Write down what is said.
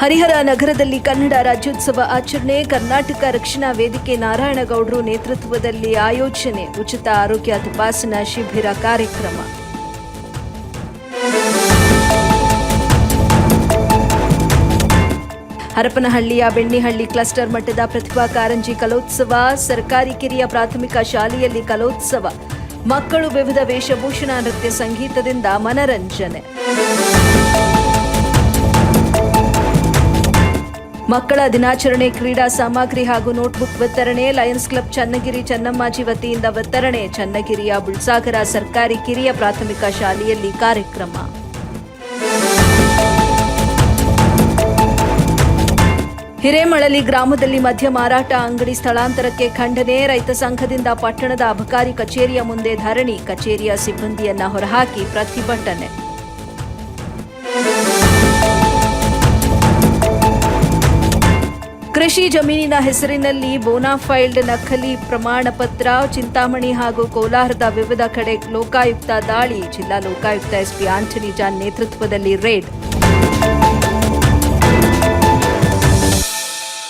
ಹರಿಹರ ನಗರದಲ್ಲಿ ಕನ್ನಡ ರಾಜ್ಯೋತ್ಸವ ಆಚರಣೆ. ಕರ್ನಾಟಕ ರಕ್ಷಣಾ ವೇದಿಕೆ ನಾರಾಯಣಗೌಡರು ನೇತೃತ್ವದಲ್ಲಿ ಆಯೋಜನೆ. ಉಚಿತ ಆರೋಗ್ಯ ತಪಾಸಣಾ ಶಿಬಿರ ಕಾರ್ಯಕ್ರಮ. ಹರಪನಹಳ್ಳಿಯ ಬೆಣ್ಣಿಹಳ್ಳಿ ಕ್ಲಸ್ಟರ್ ಮಟ್ಟದ ಪ್ರತಿಭಾ ಕಾರಂಜಿ ಕಲೋತ್ಸವ. ಸರ್ಕಾರಿ ಕಿರಿಯ ಪ್ರಾಥಮಿಕ ಶಾಲೆಯಲ್ಲಿ ಕಲೋತ್ಸವ. ಮಕ್ಕಳು ವಿವಿಧ ವೇಷಭೂಷಣ, ನೃತ್ಯ, ಸಂಗೀತದಿಂದ ಮನರಂಜನೆ. ಮಕ್ಕಳ ದಿನಾಚರಣೆ, ಕ್ರೀಡಾ ಸಾಮಗ್ರಿ ಹಾಗೂ ನೋಟ್ಬುಕ್ ವಿತರಣೆ. ಲಯನ್ಸ್ ಕ್ಲಬ್ ಚನ್ನಗಿರಿ ಚೆನ್ನಮ್ಮಾಜಿ ವತಿಯಿಂದ ವಿತರಣೆ. ಚನ್ನಗಿರಿಯ ಬುಳ್ಸಾಗರ ಸರ್ಕಾರಿ ಕಿರಿಯ ಪ್ರಾಥಮಿಕ ಶಾಲೆಯಲ್ಲಿ ಕಾರ್ಯಕ್ರಮ. ಹಿರೇಮಳಲಿ ಗ್ರಾಮದಲ್ಲಿ ಮದ್ಯ ಮಾರಾಟ ಅಂಗಡಿ ಸ್ಥಳಾಂತರಕ್ಕೆ ಖಂಡನೆ. ರೈತ ಸಂಘದಿಂದ ಪಟ್ಟಣದ ಅಬಕಾರಿ ಕಚೇರಿಯ ಮುಂದೆ ಧರಣಿ. ಕಚೇರಿಯ ಸಿಬ್ಬಂದಿಯನ್ನ ಹೊರಹಾಕಿ ಪ್ರತಿಭಟನೆ. ಕೃಷಿ ಜಮೀನಿನ ಹೆಸರಿನಲ್ಲಿ ಬೋನಾಫೈಡ್ ನಕಲಿ ಪ್ರಮಾಣ ಪತ್ರ. ಚಿಂತಾಮಣಿ ಹಾಗೂ ಕೋಲಾರದ ವಿವಿಧ ಕಡೆ ಲೋಕಾಯುಕ್ತ ದಾಳಿ. ಜಿಲ್ಲಾ ಲೋಕಾಯುಕ್ತ ಎಸ್ಪಿ ಆಂಟನಿ ಜಾನ್ ನೇತೃತ್ವದಲ್ಲಿ ರೇಡ್.